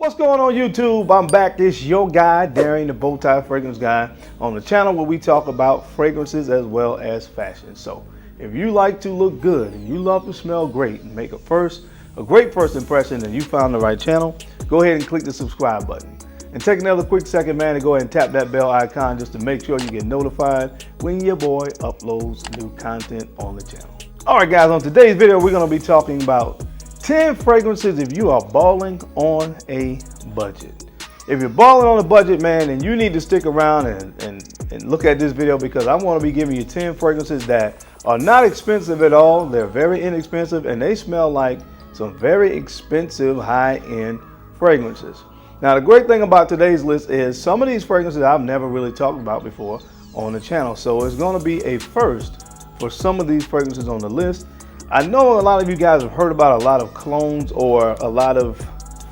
What's going on YouTube? I'm back. It's your guy, Darren, the Bowtie Fragrance Guy, on the channel where we talk about fragrances as well as fashion. So if you like to look good and you love to smell great and make a great first impression, then you found the right channel. Go ahead and click the subscribe button. And take another quick second, man, to go ahead and tap that bell icon just to make sure you get notified when your boy uploads new content on the channel. All right, guys, on today's video, we're going to be talking about 10 fragrances if you are balling on a budget. If you're balling on a budget, man, then you need to stick around and look at this video, because I want to be giving you 10 fragrances that are not expensive at all. They're very inexpensive and they smell like some very expensive high-end fragrances. Now, the great thing about today's list is some of these fragrances I've never really talked about before on the channel. So it's going to be a first for some of these fragrances on the list. I know a lot of you guys have heard about a lot of clones or a lot of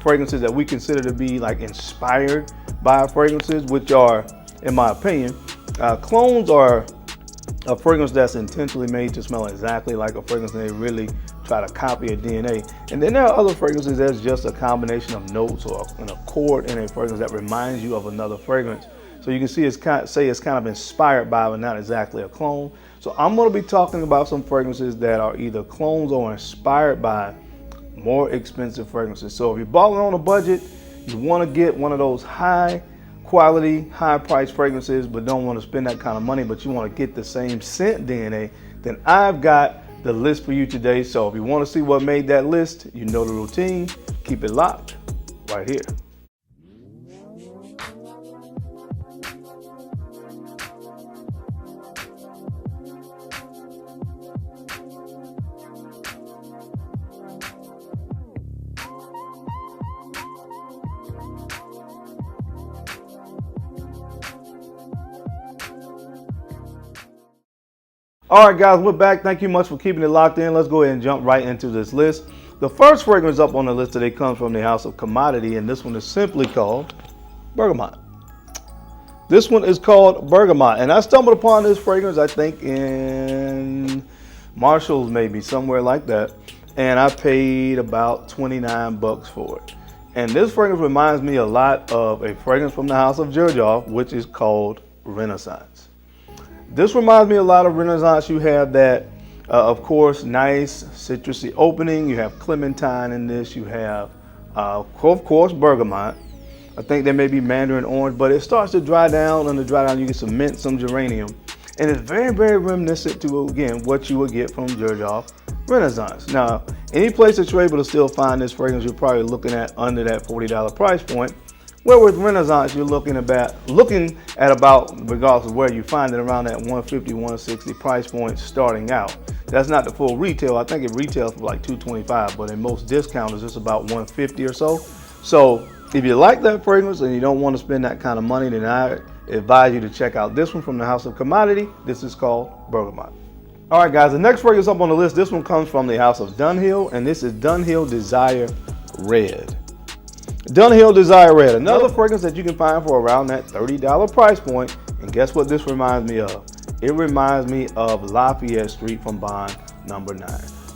fragrances that we consider to be like inspired by fragrances, which are, in my opinion, clones are a fragrance that's intentionally made to smell exactly like a fragrance, and they really try to copy a DNA. And then there are other fragrances that's just a combination of notes or an accord in a fragrance that reminds you of another fragrance. So you can see it's kind of inspired by, but not exactly a clone. So I'm going to be talking about some fragrances that are either clones or inspired by more expensive fragrances. So if you're balling on a budget, you want to get one of those high quality, high price fragrances, but don't want to spend that kind of money, but you want to get the same scent DNA, then I've got the list for you today. So if you want to see what made that list, you know the routine. Keep it locked right here. All right, guys, we're back. Thank you much for keeping it locked in. Let's go ahead and jump right into this list. The first fragrance up on the list today comes from the house of Commodity, and this one is simply called Bergamot. This one is called Bergamot, and I stumbled upon this fragrance, I think, in Marshall's, maybe somewhere like that, and I paid about 29 bucks for it. And this fragrance reminds me a lot of a fragrance from the house of Givenchy, which is called Renaissance. This reminds me a lot of Renaissance. You have that, of course, nice citrusy opening. You have clementine in this. You have, of course, bergamot. I think there may be mandarin orange, but it starts to dry down. On the dry down, you get some mint, some geranium. And it's very, very reminiscent to, again, what you would get from Givenchy Renaissance. Now, any place that you're able to still find this fragrance, you're probably looking at under that $40 price point. Where with Renaissance, you're looking at about, regardless of where you find it, around that 150, 160 price point starting out. That's not the full retail. I think it retails for like $225, but in most discounters, it's about $150 or so. So if you like that fragrance and you don't want to spend that kind of money, then I advise you to check out this one from the house of Commodity. This is called Bergamot. All right, guys, the next fragrance up on the list, this one comes from the house of Dunhill, and this is Dunhill Desire Red. Dunhill Desire Red, another fragrance that you can find for around that $30 price point. And guess what this reminds me of? It reminds me of Lafayette Street from Bond number 9.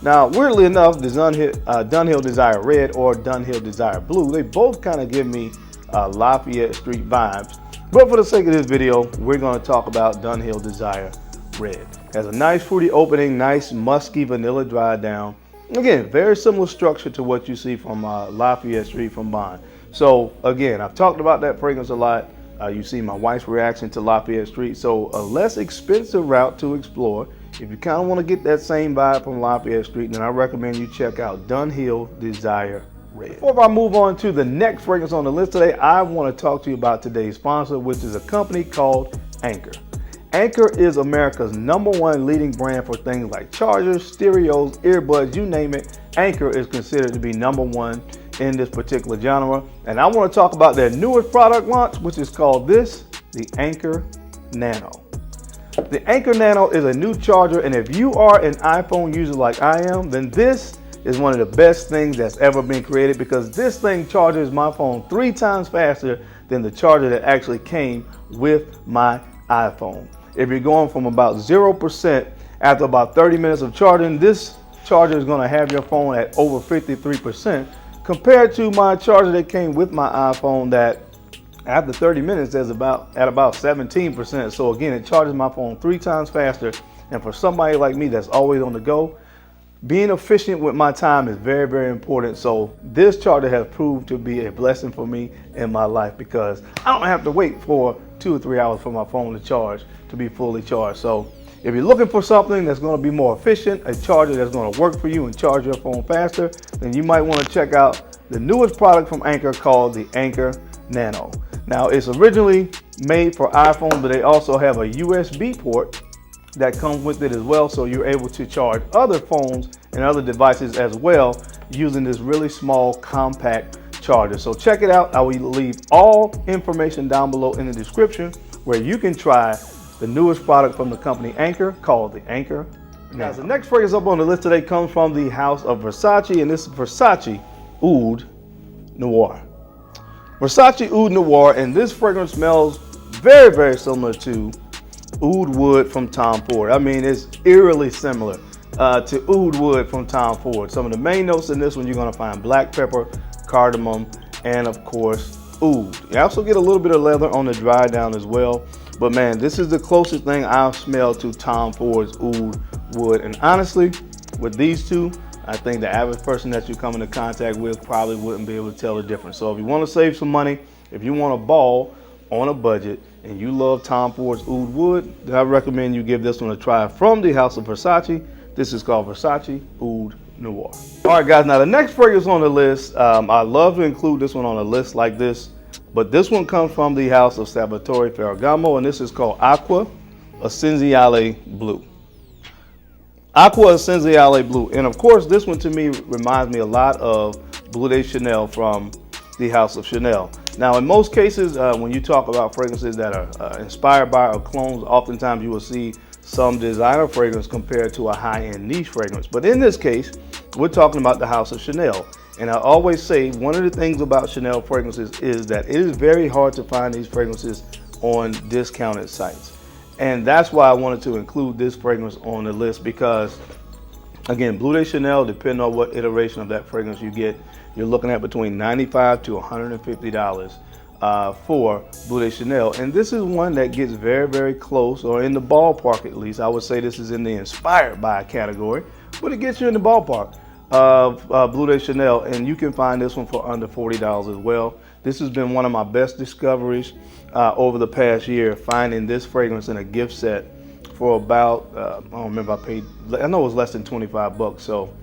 Now, weirdly enough, the Dunhill Desire Red or Dunhill Desire Blue, they both kind of give me Lafayette Street vibes. But for the sake of this video, we're going to talk about Dunhill Desire Red. It has a nice fruity opening, nice musky vanilla dry down. Again, very similar structure to what you see from Lafayette Street from Bond. So again, I've talked about that fragrance a lot. You see my wife's reaction to Lafayette Street. So a less expensive route to explore. If you kind of want to get that same vibe from Lafayette Street, then I recommend you check out Dunhill Desire Red. Before I move on to the next fragrance on the list today, I want to talk to you about today's sponsor, which is a company called Anker. Anker is America's #1 leading brand for things like chargers, stereos, earbuds, you name it. Anker is considered to be #1 in this particular genre. And I want to talk about their newest product launch, which is called the Anker Nano. The Anker Nano is a new charger, and if you are an iPhone user like I am, then this is one of the best things that's ever been created, because this thing charges my phone 3 times faster than the charger that actually came with my iPhone. If you're going from about 0% after about 30 minutes of charging, this charger is going to have your phone at over 53% compared to my charger that came with my iPhone that after 30 minutes is about 17%. So again, it charges my phone 3 times faster. And for somebody like me that's always on the go, being efficient with my time is very, very important. So this charger has proved to be a blessing for me in my life because I don't have to wait for 2 or 3 hours for my phone to charge to be fully charged. So if you're looking for something that's going to be more efficient, a charger that's going to work for you and charge your phone faster, then you might want to check out the newest product from Anker called the Anker Nano. Now it's originally made for iPhone, but they also have a USB port that comes with it as well, so you're able to charge other phones and other devices as well using this really small compact charger. So check it out. I will leave all information down below in the description where you can try the newest product from the company Anker called the Anker Nano. The next fragrance up on the list today comes from the house of Versace, and this is Versace Oud Noir. Versace Oud Noir, and this fragrance smells very, very similar to Oud Wood from Tom Ford. I mean, it's eerily similar to Oud Wood from Tom Ford. Some of the main notes in this one, you're going to find black pepper, cardamom, and of course, oud. You also get a little bit of leather on the dry down as well. But man, this is the closest thing I've smelled to Tom Ford's Oud Wood. And honestly, with these two, I think the average person that you come into contact with probably wouldn't be able to tell the difference. So if you want to save some money, if you want a ball on a budget, and you love Tom Ford's Oud Wood, then I recommend you give this one a try from the house of Versace. This is called Versace Oud Noir. All right, guys, now the next fragrance on the list, I love to include this one on a list like this, but this one comes from the house of Salvatore Ferragamo, and this is called Acqua Essenziale Blue. Acqua Essenziale Blue, and of course, this one to me reminds me a lot of Bleu de Chanel from the house of Chanel. Now, in most cases, when you talk about fragrances that are inspired by or clones, oftentimes you will see some designer fragrance compared to a high-end niche fragrance. But in this case, we're talking about the house of Chanel. And I always say one of the things about Chanel fragrances is that it is very hard to find these fragrances on discounted sites. And that's why I wanted to include this fragrance on the list because, again, Bleu de Chanel, depending on what iteration of that fragrance you get, you're looking at between $95 to $150 for Bleu de Chanel. And this is one that gets very, very close, or in the ballpark at least. I would say this is in the inspired by category, but it gets you in the ballpark of Bleu de Chanel. And you can find this one for under $40 as well. This has been one of my best discoveries over the past year, finding this fragrance in a gift set for about, I don't remember, I know it was less than 25 bucks. So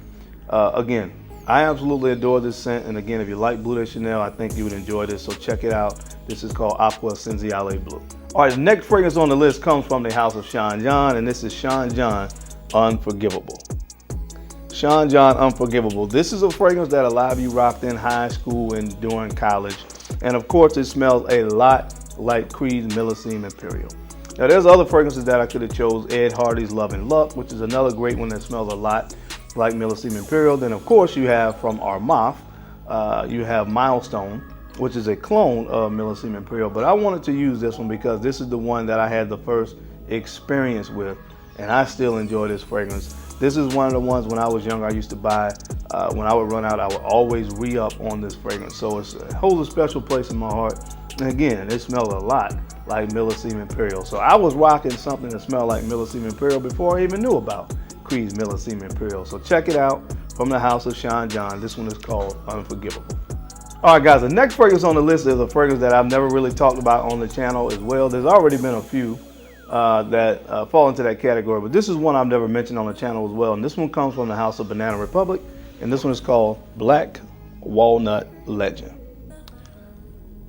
again, I absolutely adore this scent, and again, if you like Bleu de Chanel, I think you would enjoy this, so check it out. This is called Acqua Essenziale Blue. All right, the next fragrance on the list comes from the house of Sean John, and this is Sean John Unforgivable. Sean John Unforgivable. This is a fragrance that a lot of you rocked in high school and during college, and of course, it smells a lot like Creed's Millesime Imperial. Now, there's other fragrances that I could have chose. Ed Hardy's Love and Luck, which is another great one that smells a lot like Millesime Imperial. Then of course you have from Armaf, you have Milestone, which is a clone of Millesime Imperial. But I wanted to use this one because this is the one that I had the first experience with, and I still enjoy this fragrance. This is one of the ones when I was younger I used to buy. When I would run out, I would always re-up on this fragrance. So it holds a special place in my heart. And again, it smells a lot like Millesime Imperial. So I was rocking something that smelled like Millesime Imperial before I even knew about Creed's Millesime Imperial. So check it out from the house of Sean John. This one is called Unforgivable. All right, guys, the next fragrance on the list is a fragrance that I've never really talked about on the channel as well. There's already been a few that fall into that category, but this is one I've never mentioned on the channel as well. And this one comes from the house of Banana Republic, and this one is called Black Walnut Legend.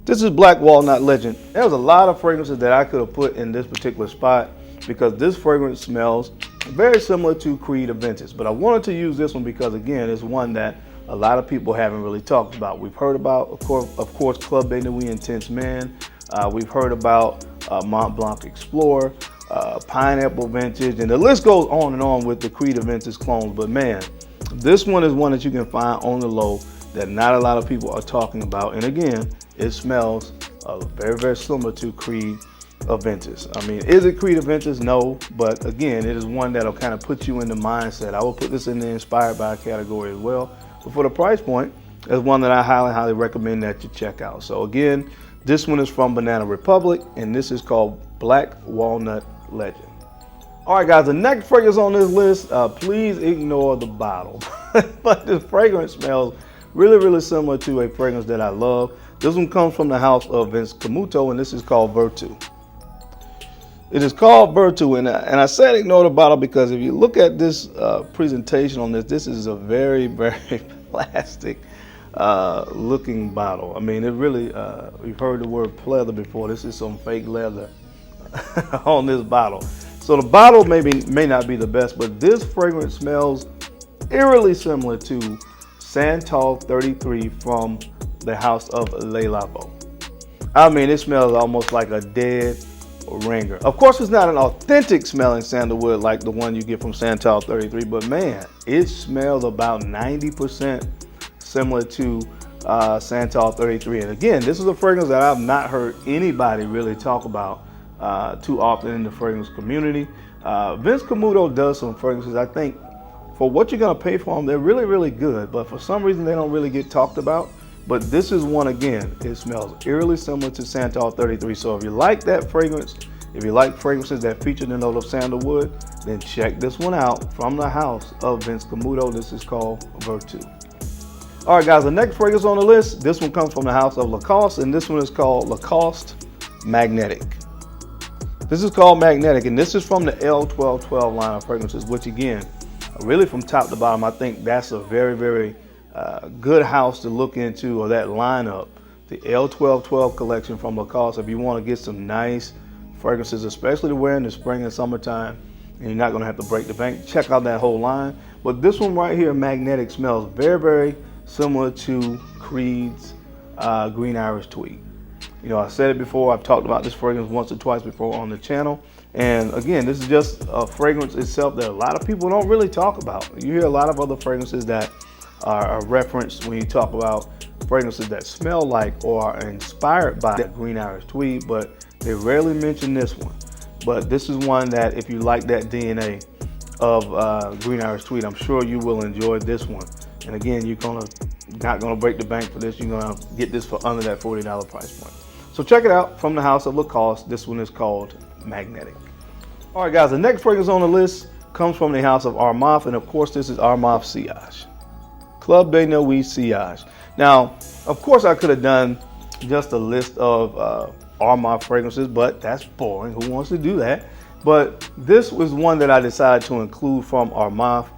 This is Black Walnut Legend. There's a lot of fragrances that I could have put in this particular spot because this fragrance smells very similar to Creed Aventus, but I wanted to use this one because, again, it's one that a lot of people haven't really talked about. We've heard about, of course, Club de Nuit Intense Man. We've heard about Mont Blanc Explorer, Pineapple Vintage, and the list goes on and on with the Creed Aventus clones. But man, this one is one that you can find on the low that not a lot of people are talking about. And again, it smells very, very similar to Creed Aventus. I mean, is it Creed Aventus? No, but again, it is one that'll kind of put you in the mindset. I will put this in the inspired by category as well. But for the price point, is one that I highly recommend that you check out. So again, this one is from Banana Republic, and this is called Black Walnut Legend. All right, guys, the next fragrance on this list, please ignore the bottle. But this fragrance smells really similar to a fragrance that I love. This one comes from the house of Vince Camuto, and this is called Virtu. It is called Virtu, and I said ignore the bottle because if you look at this presentation on this, this is a very plastic looking bottle. I mean, it really, we've heard the word pleather before. This is some fake leather on this bottle. So the bottle may not be the best, but this fragrance smells eerily similar to Santal 33 from the house of Le Labo. I mean, it smells almost like a dead ringer. Of course, it's not an authentic smelling sandalwood like the one you get from Santal 33, but man, it smells about 90% similar to Santal 33. And again, this is a fragrance that I've not heard anybody really talk about too often in the fragrance community. Vince Camuto does some fragrances, I think, for what you're gonna pay for them, they're really good, but for some reason they don't really get talked about. But this is one, again, it smells eerily similar to Santal 33. So if you like that fragrance, if you like fragrances that feature the note of sandalwood, then check this one out from the house of Vince Camuto. This is called Virtu. All right, guys, the next fragrance on the list, this one comes from the house of Lacoste, and this one is called Lacoste Magnetic. This is called Magnetic, and this is from the L1212 line of fragrances, which again, really from top to bottom, I think that's a very good house to look into, or that lineup, the L1212 collection from Lacoste. If you want to get some nice fragrances, especially to wear in the spring and summertime, and you're not going to have to break the bank, check out that whole line. But this one right here, Magnetic, smells very similar to Creed's Green Iris Tweed. You know, I said it before, I've talked about this fragrance once or twice before on the channel. And again, this is just a fragrance itself that a lot of people don't really talk about. You hear a lot of other fragrances that are referenced when you talk about fragrances that smell like or are inspired by Green Iris Tweed, but they rarely mention this one. But this is one that if you like that DNA of Green Iris Tweed, I'm sure you will enjoy this one. And again, you're not gonna break the bank for this. You're gonna get this for under that $40 price point. So check it out from the house of Lacoste. This one is called Magnetic. All right, guys, the next fragrance on the list comes from the house of Armaf, and of course this is Armaf Sillage. Club de Nuit Sillage. Now, of course I could have done just a list of Armaf fragrances, but that's boring. Who wants to do that? But this was one that I decided to include from Armaf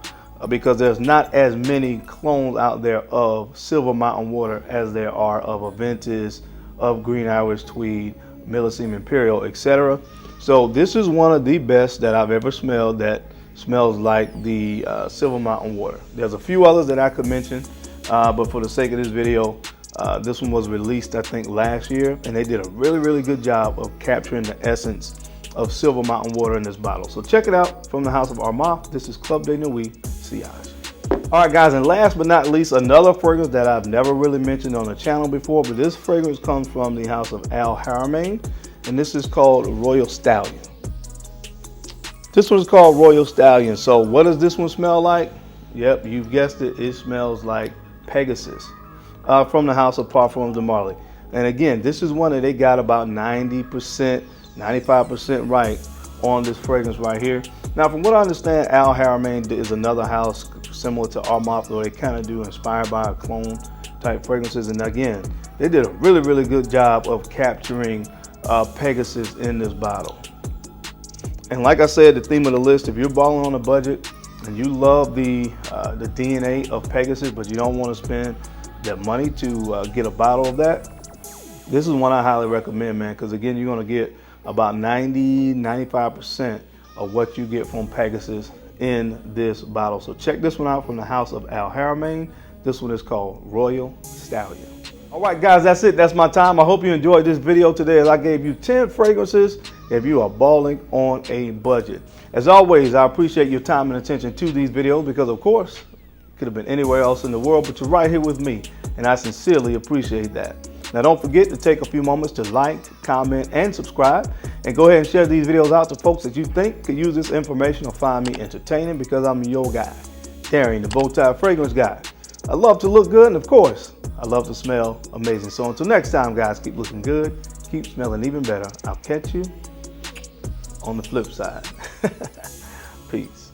because there's not as many clones out there of Silver Mountain Water as there are of Aventus, of Green Iris Tweed, Millesime Imperial, etc. So this is one of the best that I've ever smelled that smells like the Silver Mountain Water. There's a few others that I could mention, but for the sake of this video, this one was released I think last year, and they did a really good job of capturing the essence of Silver Mountain Water in this bottle. So check it out from the house of Armaf. This is Club de Nuit Sillage. All right, guys, and last but not least, another fragrance that I've never really mentioned on the channel before, but this fragrance comes from the house of Haramain, and this is called Royal Stallion. This one's called Royal Stallion. So what does this one smell like? Yep, you've guessed it. It smells like Pegasus from the house of Parfums de Marly. And again, this is one that they got about 90%, 95% right on this fragrance right here. Now, from what I understand, Haramain is another house similar to Armaf, though they kind of do inspired by a clone type fragrances. And again, they did a really good job of capturing Pegasus in this bottle. And like I said, the theme of the list, if you're balling on a budget and you love the DNA of Pegasus, but you don't want to spend that money to get a bottle of that, this is one I highly recommend, man, because again, you're going to get about 90-95% of what you get from Pegasus in this bottle. So check this one out from the house of Haramain. This one is called Royal Stallion. All right, guys, that's it. That's my time. I hope you enjoyed this video today as I gave you 10 fragrances if you are balling on a budget. As always, I appreciate your time and attention to these videos because, of course, it could have been anywhere else in the world, but you're right here with me, and I sincerely appreciate that. Now, don't forget to take a few moments to like, comment, and subscribe, and go ahead and share these videos out to folks that you think could use this information or find me entertaining, because I'm your guy, Terry, the Bowtie Fragrance Guy. I love to look good, and of course, I love the smell. Amazing. So until next time, guys, keep looking good. Keep smelling even better. I'll catch you on the flip side. Peace.